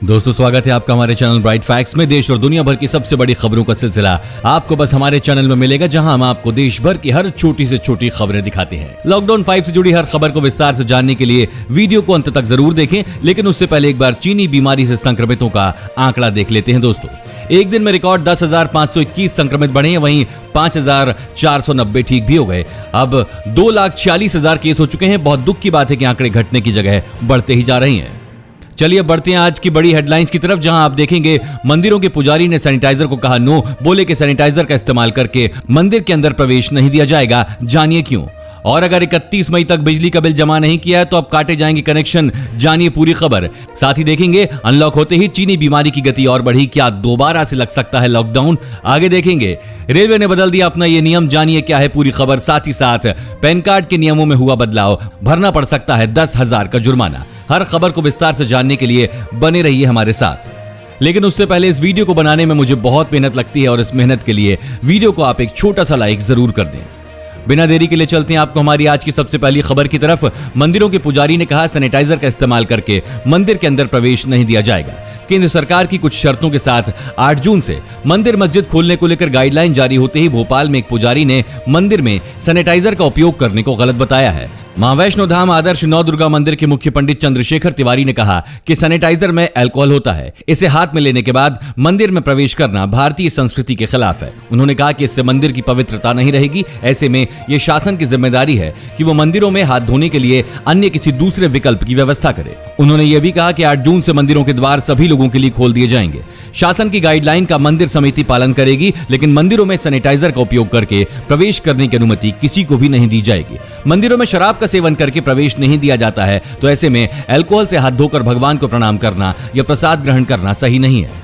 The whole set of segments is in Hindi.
दोस्तों स्वागत है आपका हमारे चैनल ब्राइट फैक्ट्स में। देश और दुनिया भर की सबसे बड़ी खबरों का सिलसिला आपको बस हमारे चैनल में मिलेगा, जहां हम आपको देश भर की हर छोटी से छोटी खबरें दिखाते हैं। लॉकडाउन 5 से जुड़ी हर खबर को विस्तार से जानने के लिए वीडियो को अंत तक जरूर देखें, लेकिन उससे पहले एक बार चीनी बीमारी से संक्रमितों का आंकड़ा देख लेते हैं। दोस्तों एक दिन में रिकॉर्ड 10,521 संक्रमित बढ़े हैं, वहीं 5,490 ठीक भी हो गए। अब 2,46,000 केस हो चुके हैं। बहुत दुख की बात है कि आंकड़े घटने की जगह बढ़ते ही जा रही हैं। चलिए बढ़ते हैं आज की बड़ी हेडलाइंस की तरफ, जहां आप देखेंगे मंदिरों के पुजारी ने सैनिटाइजर को कहा नो, बोले कि सैनिटाइजर का इस्तेमाल करके मंदिर के अंदर प्रवेश नहीं दिया जाएगा, जानिए क्यों। और अगर 31 मई तक बिजली का बिल जमा नहीं किया है तो अब काटे जाएंगे कनेक्शन, जानिए पूरी खबर। साथ ही देखेंगे अनलॉक होते ही चीनी बीमारी की गति और बढ़ी, क्या दोबारा से लग सकता है लॉकडाउन। आगे देखेंगे रेलवे ने बदल दिया अपना ये नियम, जानिए क्या है पूरी खबर। साथ ही साथ पैन कार्ड के नियमों में हुआ बदलाव, भरना पड़ सकता है 10,000 का जुर्माना। हर खबर को विस्तार से जानने के लिए बने रहिए हमारे साथ। लेकिन उससे पहले इस वीडियो को बनाने में मुझे बहुत मेहनत लगती है और इस मेहनत के लिए वीडियो को आप एक छोटा सा लाइक जरूर कर दें। बिना देरी के लिए चलते हैं आपको हमारी आज की सबसे पहली खबर की तरफ। मंदिरों के पुजारी ने कहा सैनिटाइजर का इस्तेमाल करके मंदिर के अंदर प्रवेश नहीं दिया जाएगा। केंद्र सरकार की कुछ शर्तों के साथ 8 जून से मंदिर मस्जिद खोलने को लेकर गाइडलाइन जारी होते ही भोपाल में एक पुजारी ने मंदिर में सैनिटाइजर का उपयोग करने को गलत बताया है। महावैष्णो धाम आदर्श नौ दुर्गा मंदिर के मुख्य पंडित चंद्रशेखर तिवारी ने कहा कि सैनिटाइजर में अल्कोहल होता है, इसे हाथ में लेने के बाद मंदिर में प्रवेश करना भारतीय संस्कृति के खिलाफ है। उन्होंने कहा कि इससे मंदिर की पवित्रता नहीं रहेगी। ऐसे में ये शासन की जिम्मेदारी है कि वो मंदिरों में हाथ धोने के लिए अन्य किसी दूसरे विकल्प की व्यवस्था करे। उन्होंने ये भी कहा कि 8 जून से मंदिरों के द्वार सभी लोगों के लिए खोल दिए जाएंगे। शासन की गाइडलाइन का मंदिर समिति पालन करेगी, लेकिन मंदिरों में सैनिटाइजर का उपयोग करके प्रवेश करने की अनुमति किसी को भी नहीं दी जाएगी। मंदिरों में शराब सेवन करके प्रवेश नहीं दिया जाता है, तो ऐसे में अल्कोहल से हाथ धोकर भगवान को प्रणाम करना या प्रसाद ग्रहण करना सही नहीं है।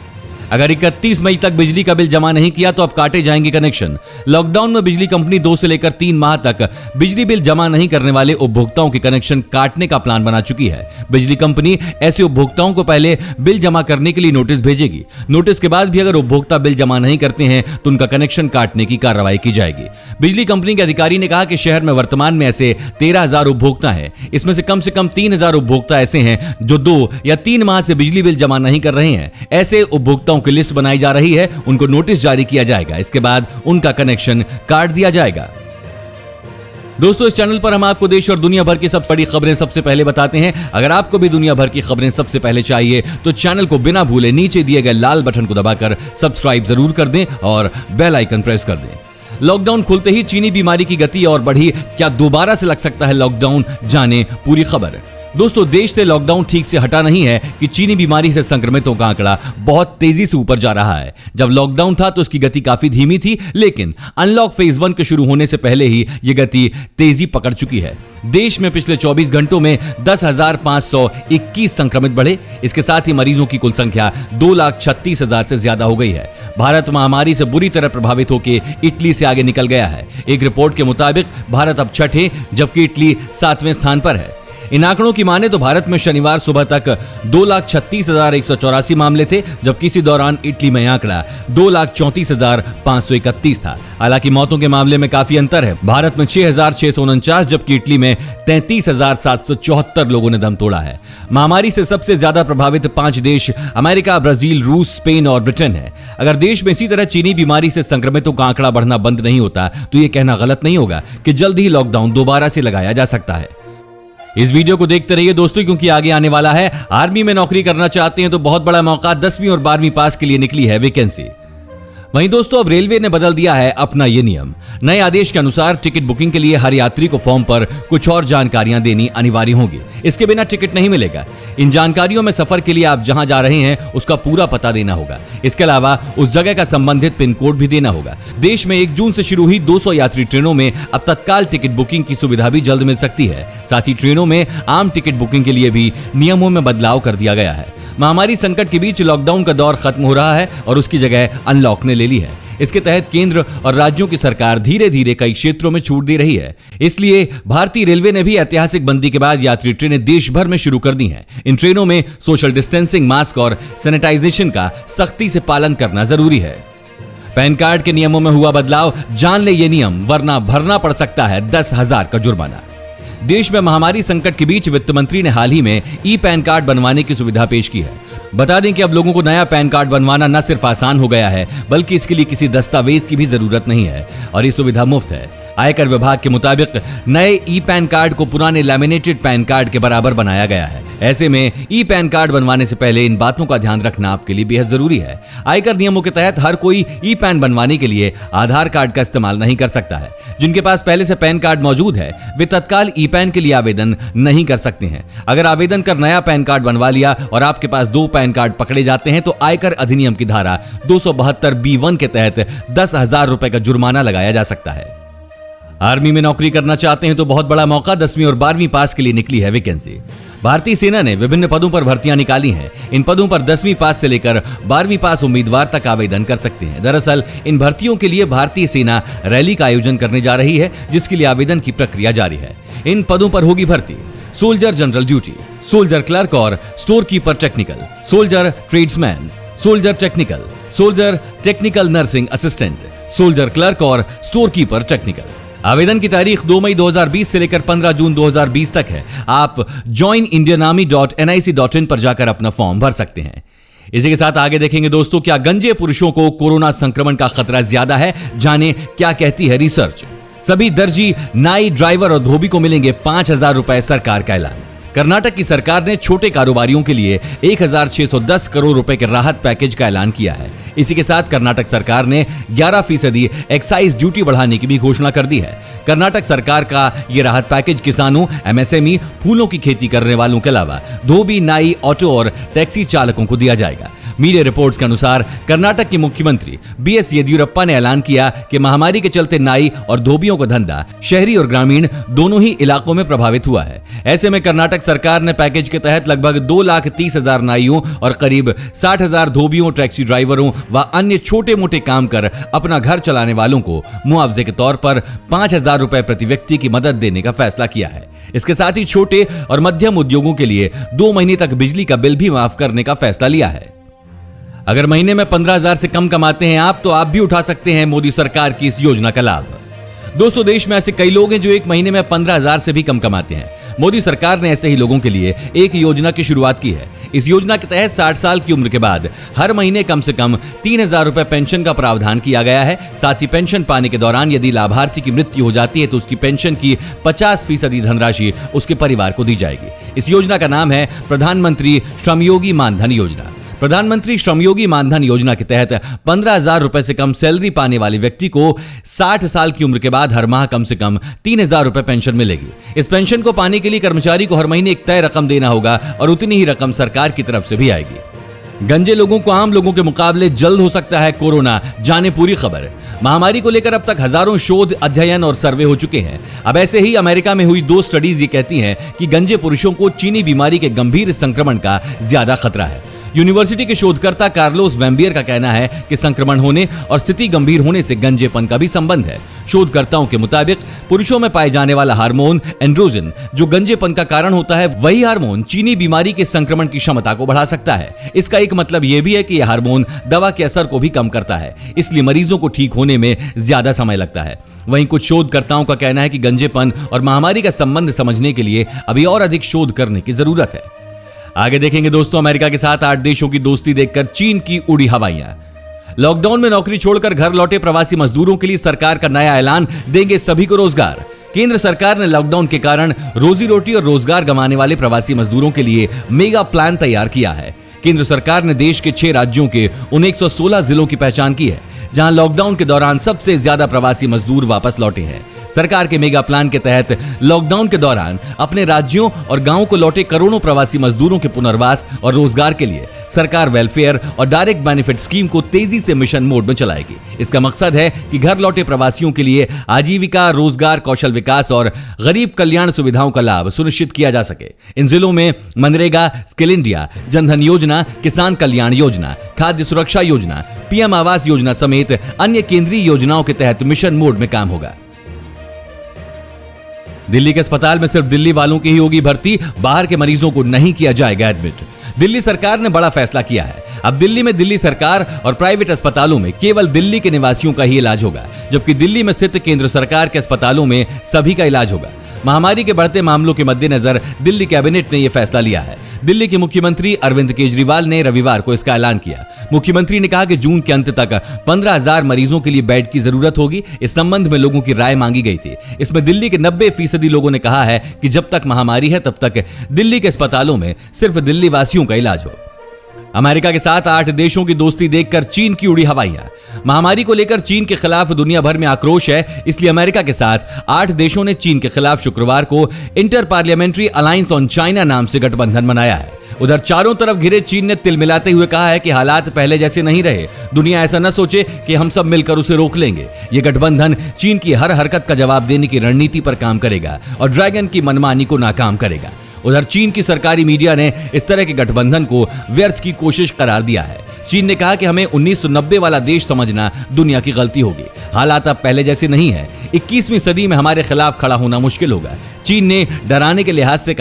अगर 31 मई तक बिजली का बिल जमा नहीं किया तो अब काटे जाएंगे कनेक्शन। लॉकडाउन में बिजली कंपनी 2 से लेकर 3 माह तक बिजली बिल जमा नहीं करने वाले उपभोक्ताओं के कनेक्शन काटने का प्लान बना चुकी है। बिजली कंपनी ऐसे उपभोक्ताओं को पहले बिल जमा करने के लिए नोटिस भेजेगी। नोटिस के बाद भी अगर उपभोक्ता बिल जमा नहीं करते हैं तो उनका कनेक्शन काटने की कार्रवाई की जाएगी। बिजली कंपनी के अधिकारी ने कहा कि शहर में वर्तमान में ऐसे 13,000 उपभोक्ता हैं। इसमें से कम 3,000 उपभोक्ता ऐसे हैं जो 2 या 3 माह से बिजली बिल जमा नहीं कर रहे हैं। ऐसे उपभोक्ताओं की लिस्ट बनाई जा रही है, उनको नोटिस जारी किया जाएगा। इसके बाद उनका कनेक्शन काट दिया जाएगा। दोस्तों इस चैनल पर हम आपको देश और दुनिया भर की सबसे बड़ी खबरें सबसे पहले बताते हैं। अगर आपको भी दुनिया भर की खबरें सबसे पहले चाहिए तो चैनल को बिना भूले नीचे दिए गए लाल बटन को दबाकर सब्सक्राइब जरूर कर दें और बेल आइकन प्रेस कर दें। लॉकडाउन खुलते ही चीनी बीमारी की गति और बढ़ी, क्या दोबारा से लग सकता है लॉकडाउन, जाने पूरी खबर। दोस्तों देश से लॉकडाउन ठीक से हटा नहीं है कि चीनी बीमारी से संक्रमितों का आंकड़ा बहुत तेजी से ऊपर जा रहा है। जब लॉकडाउन था तो उसकी गति काफी धीमी थी, लेकिन अनलॉक फेज 1 के शुरू होने से पहले ही यह गति तेजी पकड़ चुकी है। देश में पिछले 24 घंटों में 10,521 संक्रमित बढ़े। इसके साथ ही मरीजों की कुल संख्या 2,36,000 से ज्यादा हो गई है। भारत महामारी से बुरी तरह प्रभावित होकर इटली से आगे निकल गया है। एक रिपोर्ट के मुताबिक भारत अब 6ठे जबकि इटली 7वें स्थान पर है। इन आंकड़ों की माने तो भारत में शनिवार सुबह तक 2,36,184 मामले थे, जबकि इसी दौरान इटली में आंकड़ा 2,34,531 था। हालांकि मौतों के मामले में काफी अंतर है। भारत में 6,649 जबकि इटली में 33,774 लोगों ने दम तोड़ा है। महामारी से सबसे ज्यादा प्रभावित 5 देश अमेरिका, ब्राजील, रूस, स्पेन और ब्रिटेन है। अगर देश में इसी तरह चीनी बीमारी से संक्रमितों का आंकड़ा बढ़ना बंद नहीं होता तो यह कहना गलत नहीं होगा कि जल्द ही लॉकडाउन दोबारा से लगाया जा सकता है। इस वीडियो को देखते रहिए दोस्तों, क्योंकि आगे आने वाला है। आर्मी में नौकरी करना चाहते हैं तो बहुत बड़ा मौका, 10वीं और 12वीं पास के लिए निकली है वैकेंसी। वहीं दोस्तों अब रेलवे ने बदल दिया है अपना ये नियम। नए आदेश के अनुसार टिकट बुकिंग के लिए हर यात्री को फॉर्म पर कुछ और जानकारियां देनी अनिवार्य होगी। इसके बिना टिकट नहीं मिलेगा। इन जानकारियों में सफर के लिए आप जहां जा रहे हैं उसका पूरा पता देना होगा। इसके अलावा उस जगह का संबंधित पिन कोड भी देना होगा। देश में 1 जून से शुरू हुई 200 यात्री ट्रेनों में अब तत्काल टिकट बुकिंग की सुविधा भी जल्द मिल सकती है। साथ ही ट्रेनों में आम टिकट बुकिंग के लिए भी नियमों में बदलाव कर दिया गया है। महामारी संकट के बीच लॉकडाउन का दौर खत्म हो रहा है और उसकी जगह अनलॉक ने ले ली है। इसके तहत केंद्र और राज्यों की सरकार धीरे धीरे कई क्षेत्रों में छूट दे रही है। इसलिए भारतीय रेलवे ने भी ऐतिहासिक बंदी के बाद यात्री ट्रेनें देश भर में शुरू कर दी हैं। इन ट्रेनों में सोशल डिस्टेंसिंग, मास्क और सैनिटाइजेशन का सख्ती से पालन करना जरूरी है। पैन कार्ड के नियमों में हुआ बदलाव, जान ले ये नियम, वरना भरना पड़ सकता है 10,000 का जुर्माना। देश में महामारी संकट के बीच वित्त मंत्री ने हाल ही में ई पैन कार्ड बनवाने की सुविधा पेश की है। बता दें कि अब लोगों को नया पैन कार्ड बनवाना न सिर्फ आसान हो गया है, बल्कि इसके लिए किसी दस्तावेज की भी जरूरत नहीं है और ये सुविधा मुफ्त है। आयकर विभाग के मुताबिक नए ई पैन कार्ड को पुराने लैमिनेटेड पैन कार्ड के बराबर बनाया गया है। ऐसे में ई पैन कार्ड बनवाने से पहले इन बातों का ध्यान रखना आपके लिए बेहद जरूरी है। आयकर नियमों के तहत हर कोई ई पैन बनवाने के लिए आधार कार्ड का इस्तेमाल नहीं कर सकता है। जिनके पास पहले से पैन कार्ड मौजूद है वे तत्काल ई पैन के लिए आवेदन नहीं कर सकते हैं। अगर आवेदन कर नया पैन कार्ड बनवा लिया और आपके पास 2 पैन कार्ड पकड़े जाते हैं तो आयकर अधिनियम की धारा 272B1 के तहत 10,000 रुपए का जुर्माना लगाया जा सकता है। आर्मी में नौकरी करना चाहते हैं तो बहुत बड़ा मौका, 10वीं और 12वीं पास के लिए निकली है वैकेंसी। भारतीय सेना ने विभिन्न पदों पर भर्तियां निकाली हैं। इन पदों पर 10वीं पास से लेकर 12वीं पास उम्मीदवार तक आवेदन कर सकते हैं। दरअसल इन भर्तियों के लिए भारतीय सेना रैली का आयोजन करने जा रही है, जिसके लिए आवेदन की प्रक्रिया जारी है। इन पदों पर होगी भर्ती: soldier general duty, soldier clerk और store keeper technical, soldier tradesman, soldier technical, soldier technical nursing assistant, soldier clerk और स्टोर कीपर टेक्निकल। आवेदन की तारीख 2 मई 2020 से लेकर 15 जून 2020 तक है। आप joinindianarmy.nic.in पर जाकर अपना फॉर्म भर सकते हैं। इसी के साथ आगे देखेंगे दोस्तों, क्या गंजे पुरुषों को कोरोना संक्रमण का खतरा ज्यादा है? जाने क्या कहती है रिसर्च। सभी दर्जी, नाई, ड्राइवर और धोबी को मिलेंगे 5,000 रुपए, सरकार का ऐलान। कर्नाटक की सरकार ने छोटे कारोबारियों के लिए 1,610 करोड़ रुपए के राहत पैकेज का ऐलान किया है। इसी के साथ कर्नाटक सरकार ने 11% एक्साइज ड्यूटी बढ़ाने की भी घोषणा कर दी है। कर्नाटक सरकार का यह राहत पैकेज किसानों, एमएसएमई, फूलों की खेती करने वालों के अलावा धोबी, नाई, ऑटो और टैक्सी चालकों को दिया जाएगा। मीडिया रिपोर्ट्स के अनुसार कर्नाटक के मुख्यमंत्री बीएस येदियुरप्पा ने ऐलान किया कि महामारी के चलते नाई और धोबियों का धंधा शहरी और ग्रामीण दोनों ही इलाकों में प्रभावित हुआ है। ऐसे में कर्नाटक सरकार ने पैकेज के तहत लगभग 2,30,000 नाइयों और करीब 60,000 धोबियों, टैक्सी ड्राइवरों व अन्य छोटे मोटे काम कर अपना घर चलाने वालों को मुआवजे के तौर पर 5,000 रुपए प्रति व्यक्ति की मदद देने का फैसला किया है। इसके साथ ही छोटे और मध्यम उद्योगों के लिए 2 महीने तक बिजली का बिल भी माफ करने का फैसला लिया है। अगर महीने में 15,000 से कम कमाते हैं आप, तो आप भी उठा सकते हैं मोदी सरकार की इस योजना का लाभ। दोस्तों, देश में ऐसे कई लोग हैं जो एक महीने में 15,000 से भी कम कमाते हैं। मोदी सरकार ने ऐसे ही लोगों के लिए एक योजना की शुरुआत की है। इस योजना के तहत 60 साल की उम्र के बाद हर महीने कम से कम 3,000 रुपए पेंशन का प्रावधान किया गया है। साथ ही पेंशन पाने के दौरान यदि लाभार्थी की मृत्यु हो जाती है तो उसकी पेंशन की 50% धनराशि उसके परिवार को दी जाएगी। इस योजना का नाम है प्रधानमंत्री श्रमयोगी मानधन योजना। प्रधानमंत्री श्रमयोगी मानधन योजना के तहत 15,000 रुपए से कम सैलरी पाने वाले व्यक्ति को 60 साल की उम्र के बाद हर माह कम से कम 3,000 रुपए पेंशन मिलेगी। इस पेंशन को पाने के लिए कर्मचारी को हर महीने एक तय रकम देना होगा और उतनी ही रकम सरकार की तरफ से भी आएगी। गंजे लोगों को आम लोगों के मुकाबले जल्द हो सकता है कोरोना, जाने पूरी खबर। महामारी को लेकर अब तक हजारों शोध, अध्ययन और सर्वे हो चुके हैं। अब ऐसे ही अमेरिका में हुई 2 स्टडीज ये कहती हैं कि गंजे पुरुषों को चीनी बीमारी के गंभीर संक्रमण का ज्यादा खतरा है। यूनिवर्सिटी के शोधकर्ता कार्लोस वैम्बियर का कहना है कि संक्रमण होने और स्थिति गंभीर होने से गंजेपन का भी संबंध है। शोधकर्ताओं के मुताबिक पुरुषों में पाए जाने वाला हार्मोन एंड्रोजन, जो गंजेपन का कारण होता है, वही हार्मोन चीनी बीमारी के संक्रमण की क्षमता को बढ़ा सकता है। इसका एक मतलब यह भी है कि यह हार्मोन दवा के असर को भी कम करता है, इसलिए मरीजों को ठीक होने में ज्यादा समय लगता है। वहीं कुछ शोधकर्ताओं का कहना है कि गंजेपन और महामारी का संबंध समझने के लिए अभी और अधिक शोध करने की जरूरत है। आगे देखेंगे दोस्तों, अमेरिका के साथ 8 देशों की दोस्ती देखकर चीन की उड़ी हवाइयां। लॉकडाउन में नौकरी छोड़कर घर लौटे प्रवासी मजदूरों के लिए सरकार का नया ऐलान, देंगे सभी को रोजगार। केंद्र सरकार ने लॉकडाउन के कारण रोजी रोटी और रोजगार गंवाने वाले प्रवासी मजदूरों के लिए मेगा प्लान तैयार किया है। केंद्र सरकार ने देश के 6 राज्यों के उन 116 जिलों की पहचान की है जहां लॉकडाउन के दौरान सबसे ज्यादा प्रवासी मजदूर वापस लौटे हैं। सरकार के मेगा प्लान के तहत लॉकडाउन के दौरान अपने राज्यों और गांवों को लौटे करोड़ों प्रवासी मजदूरों के पुनर्वास और रोजगार के लिए सरकार वेलफेयर और डायरेक्ट बेनिफिट स्कीम को तेजी से मिशन मोड में चलाएगी। इसका मकसद है कि घर लौटे प्रवासियों के लिए आजीविका, रोजगार, कौशल विकास और गरीब कल्याण सुविधाओं का लाभ सुनिश्चित किया जा सके। इन जिलों में मनरेगा, स्किल इंडिया, जनधन योजना, किसान कल्याण योजना, खाद्य सुरक्षा योजना, पीएम आवास योजना समेत अन्य केंद्रीय योजनाओं के तहत मिशन मोड में काम होगा। दिल्ली के अस्पताल में सिर्फ दिल्ली वालों की ही होगी भर्ती, बाहर के मरीजों को नहीं किया जाएगा एडमिट। दिल्ली सरकार ने बड़ा फैसला किया है। अब दिल्ली में दिल्ली सरकार और प्राइवेट अस्पतालों में केवल दिल्ली के निवासियों का ही इलाज होगा, जबकि दिल्ली में स्थित केंद्र सरकार के अस्पतालों में सभी का इलाज होगा। महामारी के बढ़ते मामलों के मद्देनजर दिल्ली कैबिनेट ने यह फैसला लिया है। दिल्ली के मुख्यमंत्री अरविंद केजरीवाल ने रविवार को इसका ऐलान किया। मुख्यमंत्री ने कहा कि जून के अंत तक 15,000 मरीजों के लिए बेड की जरूरत होगी। इस संबंध में लोगों की राय मांगी गई थी। इसमें दिल्ली के 90% लोगों ने कहा है कि जब तक महामारी है तब तक दिल्ली के अस्पतालों में सिर्फ दिल्ली वासियों का इलाज हो। अमेरिका के साथ 8 देशों की दोस्ती देखकर चीन की उड़ी हवाइयां। महामारी को लेकर चीन के खिलाफ दुनिया भर में आक्रोश है, इसलिए अमेरिका के साथ 8 देशों ने चीन के खिलाफ शुक्रवार को inter parliamentary alliance on China नाम से गठबंधन बनाया है। उधर चारों तरफ घिरे चीन ने तिल मिलाते हुए कहा है कि हालात पहले जैसे नहीं रहे। दुनिया ऐसा न सोचे कि हम सब मिलकर उसे रोक लेंगे। ये गठबंधन चीन की हर हरकत का जवाब देने की रणनीति पर काम करेगा और ड्रैगन की मनमानी को नाकाम करेगा। उधर चीन की सरकारी मीडिया ने इस तरह के गठबंधन को व्यर्थ की कोशिश करार दिया है। चीन ने कहा कि हमें 1990 वाला देश समझना दुनिया की गलती होगी। हालात अब पहले जैसे नहीं है। 21वीं सदी में हमारे खिलाफ खड़ा होना मुश्किल होगा। चीन ने डराने के लिहाज से कहा